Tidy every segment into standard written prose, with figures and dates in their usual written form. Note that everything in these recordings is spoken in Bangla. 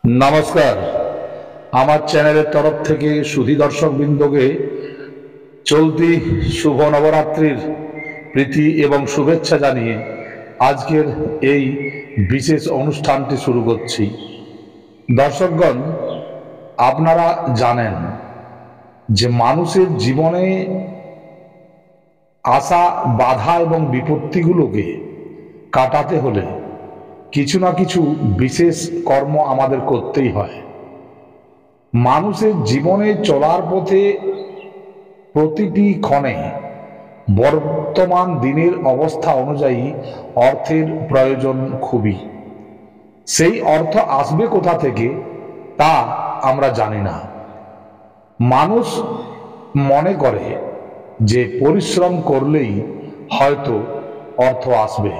नमस्कार। আমার চ্যানেলের তরফ থেকে সুধী দর্শকবৃন্দকে চলতি শুভ নবরাত্রির প্রীতি এবং শুভেচ্ছা জানিয়ে আজকের এই বিশেষ অনুষ্ঠানটি শুরু করছি। দর্শকগণ, আপনারা জানেন যে মানুষের জীবনে আসা বাধা এবং বিপত্তিগুলোকে কাটাতে হলে কিছু না কিছু বিশেষ কর্ম আমাদের করতেই হয়। মানুষের জীবনে চলার পথে প্রতিটি ক্ষণে বর্তমান দিনের অবস্থা অনুযায়ী অর্থের প্রয়োজন খুবই। সেই অর্থ আসবে কোথা থেকে তা আমরা জানি না। মানুষ মনে করে যে পরিশ্রম করলেই হয়তো অর্থ আসবে।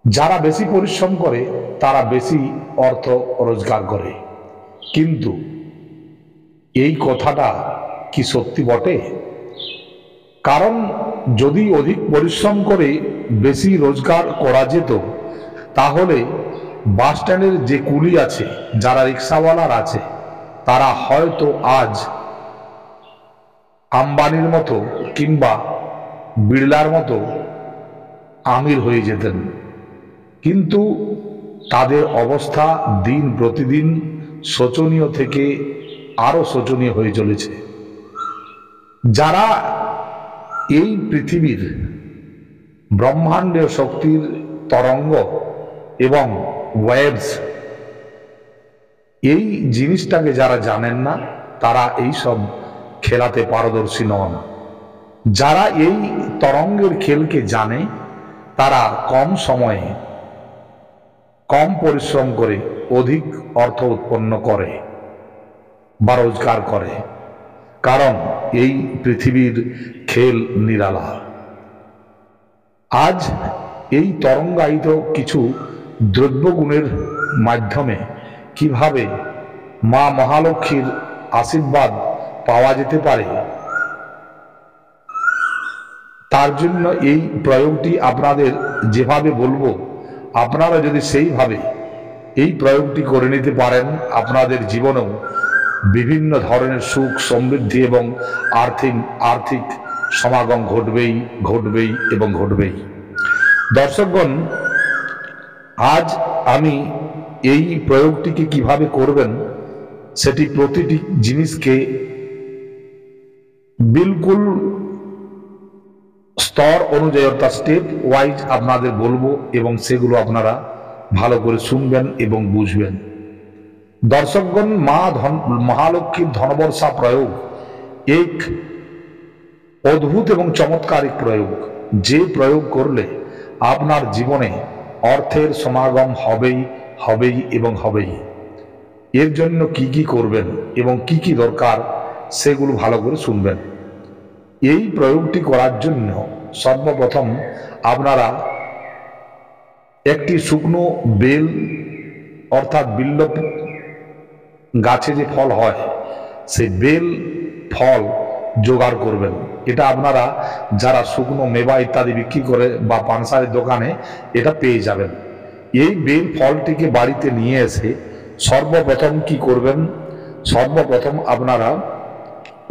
যারা বেশি পরিশ্রম করে তারা বেশি অর্থ রোজগার করে, কিন্তু এই কথাটা কি সত্যি বটে? কারণ যদি অধিক পরিশ্রম করে বেশি রোজগার করা যেত, তাহলে বাস স্ট্যান্ডের যে কুলি আছে, যারা রিক্সাওয়ালার আছে, তারা হয়তো আজ আম্বানির মতো কিংবা বিড়লার মতো আমির হয়ে যেতেন। কিন্তু তাদের অবস্থা দিন প্রতিদিন শোচনীয় থেকে আরো শোচনীয় হয়ে চলেছে। যারা এই পৃথিবীর ব্রহ্মাণ্ডীয় শক্তির তরঙ্গ এবং ওয়েভস, এই জিনিসটাকে যারা জানেন না, তারা এই সব খেলাতে পারদর্শী নন। যারা এই তরঙ্গের খেলকে জানে, তারা কম সময়ে কম পরিশ্রম করে অধিক অর্থ উৎপন্ন করে বা রোজগার করে। কারণ এই পৃথিবীর খেল নিরালা। আজ এই তরঙ্গায়িত কিছু দ্রব্যগুণের মাধ্যমে কিভাবে মা মহালক্ষ্মীর আশীর্বাদ পাওয়া যেতে পারে, তার জন্য এই প্রয়োগটি আপনাদের যেভাবে বলবো, আপনারা যদি সেইভাবে এই প্রয়োগটি করে নিতে পারেন, আপনাদের জীবনেও বিভিন্ন ধরনের সুখ সমৃদ্ধি এবং আর্থিক সমাগম ঘটবেই এবং ঘটবেই। দর্শকগণ, আজ আমি এই প্রয়োগটিকে কিভাবে করবেন সেটি প্রতিটি জিনিসকে বিলকুল স্তর অনুযায়ী অর্থাৎ স্টেপ ওয়াইজ আপনাদের বলবো এবং সেগুলো আপনারা ভালো করে শুনবেন এবং বুঝবেন। দর্শকগণ, মহালক্ষ্মীর ধনবর্ষা প্রয়োগ এক অদ্ভুত এবং চমৎকারিক প্রয়োগ, যে প্রয়োগ করলে আপনার জীবনে অর্থের সমাগম হবেই এবং হবেই। এর জন্য কি কি করবেন এবং কি কি দরকার সেগুলো ভালো করে শুনবেন। এই প্রয়োগটি করার জন্য সর্বপ্রথম আপনারা একটি শুকনো বেল অর্থাৎ বিল্ব গাছে যে ফল হয়, সেই বেল ফল জোগাড় করবেন। এটা আপনারা যারা শুকনো মেবা ইত্যাদি বিক্রি করে বা পানসারের দোকানে এটা পেয়ে যাবেন। এই বেল ফলটিকে বাড়িতে নিয়ে এসে সর্বপ্রথম কি করবেন, সর্বপ্রথম আপনারা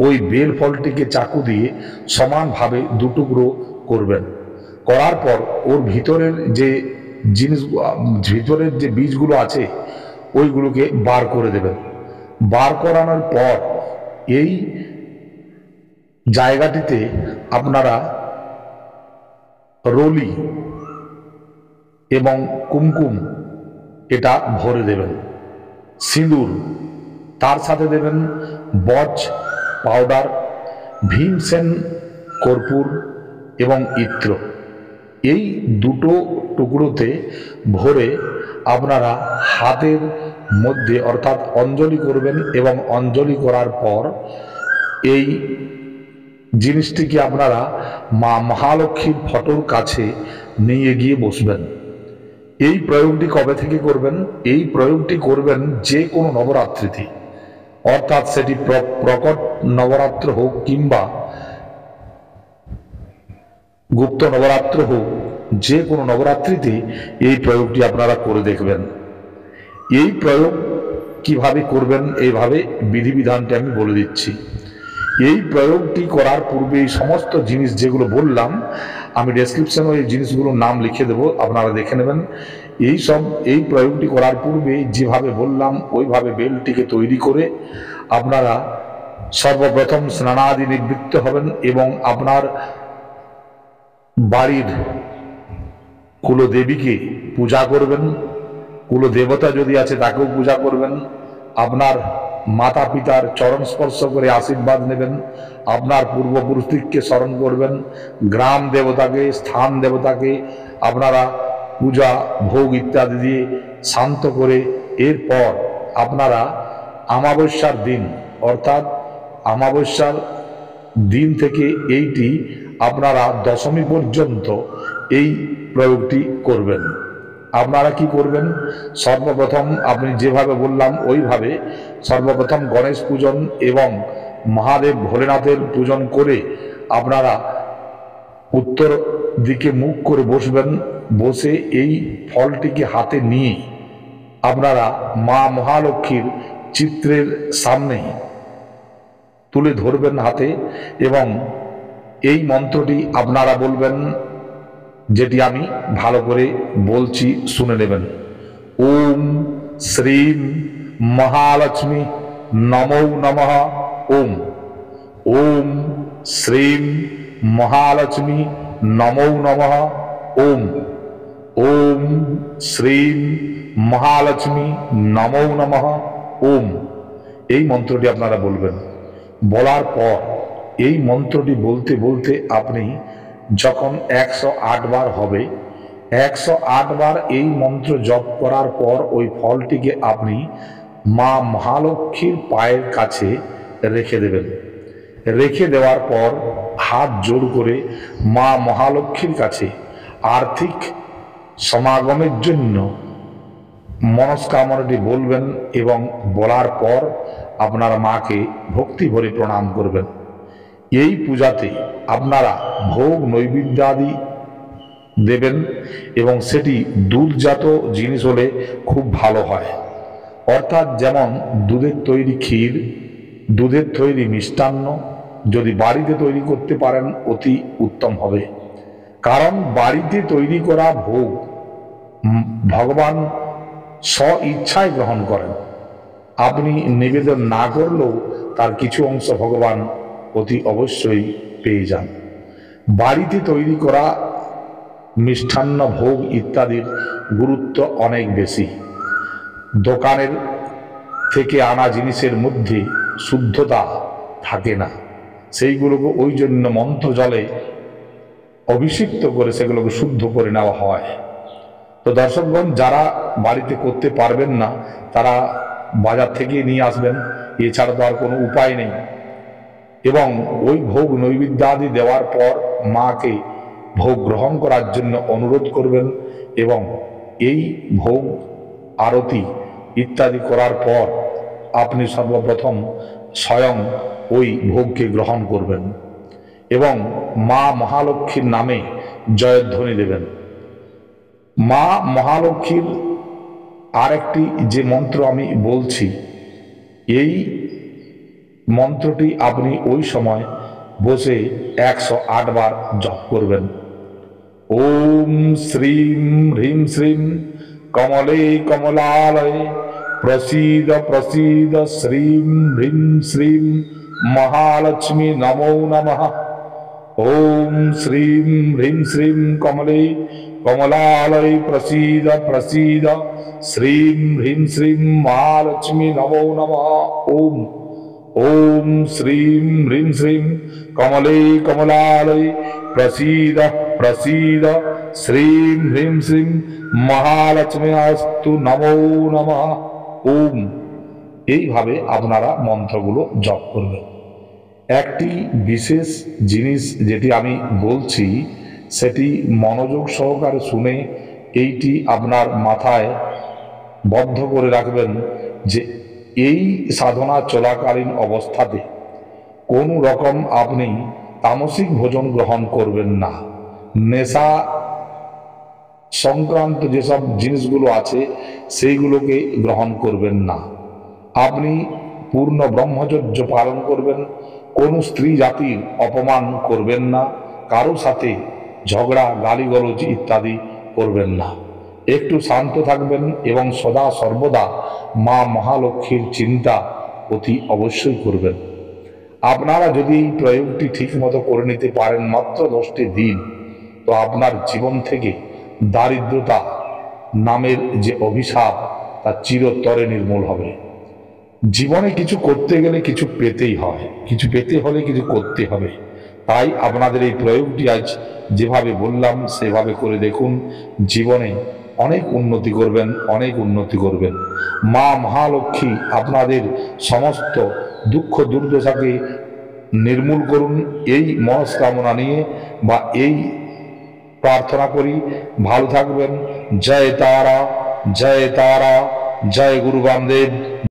ওই বেল ফলটিকে চাকু দিয়ে সমানভাবে দুটুকরো করবেন। করার পর ওর ভিতরের যে ভিতরের যে বীজগুলো আছে ওইগুলোকে বার করে দেবেন। বার করানোর পর এই জায়গাটিতে আপনারা রলি এবং কুমকুম এটা ভরে দেবেন, সিঁদুর, তার সাথে দেবেন বচ পাউডার, ভীমসেন কর্পূর এবং ইত্র। এই দুটো টুকরোতে ভরে আপনারা হাতের মধ্যে অর্থাৎ অঞ্জলি করবেন এবং অঞ্জলি করার পর এই জিনিসটিকে আপনারা মা মহালক্ষ্মীর ফটোর কাছে নিয়ে গিয়ে বসবেন। এই প্রয়োগটি কবে থেকে করবেন? এই প্রয়োগটি করবেন যে কোনো নবরাত্রিতে, অর্থাৎ সেটি প্রকট নবরাত্র হোক কিংবা গুপ্ত নবরাত্র হোক, যে কোনো নবরাত্রিতে এই প্রয়োগটি আপনারা করে দেখবেন। এই প্রয়োগ কিভাবে করবেন, এইভাবে বিধিবিধানটি আমি বলে দিচ্ছি। এই প্রয়োগটি করার পূর্বে এই সমস্ত জিনিস যেগুলো বললাম, আমি ডেসক্রিপশনে এই জিনিসগুলোর নাম লিখে দেবো, আপনারা দেখে নেবেন। এই প্রয়োগটি করার পূর্বে যেভাবে বললাম ওইভাবে বেলটিকে তৈরি করে আপনারা সর্বপ্রথম স্নানাদি নিবৃত্ত হবেন এবং আপনার বাড়ির কুলদেবীকে পূজা করবেন। কুলদেবতা যদি আছে তাকেও পূজা করবেন। আপনার মাতা পিতার চরণ স্পর্শ করে আশীর্বাদ নেবেন। আপনার পূর্বপুরুষকে স্মরণ করবেন। গ্রাম দেবতাকে, স্থান দেবতাকে আপনারা পূজা ভোগ ইত্যাদি দিয়ে শান্ত করে এরপর আপনারা অমাবস্যার দিন, অর্থাৎ অমাবস্যার দিন থেকে এইটি আপনারা দশমী পর্যন্ত এই প্রয়োগটি করবেন। আপনারা কি করবেন, সর্বপ্রথম আপনি যেভাবে বললাম ওইভাবে সর্বপ্রথম গণেশ পূজন এবং মহাদেব ভোলেনাথের পূজন করে আপনারা উত্তর দিকে মুখ করে বসবেন। বসে এই ফলটিকে হাতে নিয়ে আপনারা মা মহালক্ষ্মীর চিত্রের সামনে তুলে ধরবেন হাতে এবং এই মন্ত্রটি আপনারা বলবেন, যেটি আমি ভালো করে বলছি শুনে নেবেন। ওম শ্রীম মহালক্ষ্মী নমো নমঃ। ওম ওম শ্রীম মহালক্ষ্মী নমো নমঃ। ওম ওম শ্রীম মহালক্ষ্মী নমো নমঃ। ওম এই মন্ত্রটি আপনারা বলবেন। বলার পর এই মন্ত্রটি বলতে বলতে আপনি যখন 108 বার হবে, 108 বার এই মন্ত্র জপ করার পর ওই ফলটিকে আপনি মা মহালক্ষ্মীর পায়ের কাছে রেখে দেবেন। রেখে দেওয়ার পর হাত জোড় করে মা মহালক্ষ্মীর কাছে আর্থিক সমাগমের জন্য মনস্কামনাটি বলবেন এবং বলার পর আপনার মাকে ভক্তি ভরে প্রণাম করবেন। এই পূজাতে আপনারা ভোগ নৈবেদ্যাদি দেবেন এবং সেটি দুধজাত জিনিস হলে খুব ভালো হয়, অর্থাৎ যেমন দুধের তৈরি ক্ষীর, দুধের তৈরি মিষ্টান্ন যদি বাড়িতে তৈরি করতে পারেন অতি উত্তম হবে। কারণ বাড়িতে তৈরি করা ভোগ ভগবান স্ব ইচ্ছায় গ্রহণ করেন। আপনি নিবেদন না করলেও তার কিছু অংশ ভগবান অতি অবশ্যই পেয়ে যান। বাড়িতে তৈরি করা মিষ্টান্ন ভোগ ইত্যাদির গুরুত্ব অনেক বেশি। দোকানের থেকে আনা জিনিসের মধ্যে শুদ্ধতা থাকে না, সেইগুলোকে ওই জন্য মন্ত্র জলে অভিষিক্ত করে সেগুলোকে শুদ্ধ করে নেওয়া হয়। তো দর্শকগণ, যারা বাড়িতে করতে পারবেন না তারা বাজার থেকে নিয়ে আসবেন, এছাড়া তো আর কোনো উপায় নেই। এবং ওই ভোগ নৈবেদ্যাদি দেওয়ার পর মাকে ভোগ গ্রহণ করার জন্য অনুরোধ করবেন এবং এই ভোগ আরতি ইত্যাদি করার পর আপনি সর্বপ্রথম স্বয়ং ওই ভোগকে গ্রহণ করবেন এবং মা মহালক্ষ্মীর নামে জয়ধ্বনি দেবেন। মা মহালক্ষ্মীর আরেকটি যে মন্ত্র আমি বলছি, এই মন্ত্রটি আপনি ওই সময় বসে 108 বার জপ করবেন। ওম শ্রীম হ্রিম শ্রীম কমলে কমলালয়ে প্রসীদ প্রসীদ শ্রীম হ্রিম শ্রীম মহালক্ষ্মী নমো নমঃ। ওম শ্রীম হ্রিম শ্রীম কমলে কমলালয়ে প্রসীদ প্রসীদ শ্রীম হ্রিম শ্রীম মহালক্ষ্মী নমো নমঃ। ওম ওম শ্রীম হ্রিম শ্রীম কমলে কমলালয়ে প্রসীদ প্রসীদ শ্রীম হ্রিম শ্রীম মহালক্ষ্মী অস্তু নমো নমঃ। ওম এইভাবে আপনারা মন্ত্রগুলো জপ করবেন। একটি বিশেষ জিনিস যেটি আমি বলছি সেটি মনোযোগ সহকারে শুনে এইটি আপনার মাথায় বদ্ধ করে রাখবেন যে এই সাধনা চলাকালীন অবস্থাতে কোনো রকম আপনি তামসিক ভোজন গ্রহণ করবেন না, নেশা সংক্রান্ত যেসব জিনিসগুলো আছে সেইগুলোকে গ্রহণ করবেন না। আপনি পূর্ণ ব্রহ্মচর্য পালন করবেন, কোনো স্ত্রী জাতির অপমান করবেন না, কারো সাথে ঝগড়া গালিগলজ ইত্যাদি করবেন না, একটু শান্ত থাকবেন এবং সদা সর্বদা মা মহালক্ষ্মীর চিন্তা অতি অবশ্যই করবেন। আপনারা যদি এই প্রয়োগটি ঠিকমতো করে নিতে পারেন মাত্র 10টি দিন, তো আপনার জীবন থেকে দারিদ্রতা নামের যে অভিশাপ তা চিরতরে নির্মূল হবে। জীবনে কিছু করতে গেলে কিছু পেতেই হয়, কিছু পেতে হলে কিছু করতে হবে। তাই আপনাদের এই প্রয়োগটি আজ যেভাবে বললাম সেভাবে করে দেখুন, জীবনে অনেক উন্নতি করবেন, অনেক উন্নতি করবেন। মা মহালক্ষ্মী আপনাদের সমস্ত দুঃখ দুর্দশাকে নির্মূল করুন, এই মনস্কামনা নিয়ে বা এই প্রার্থনা করি। ভালো থাকবেন। জয় তারা, জয় তারা, জয় গুরু বামদেব।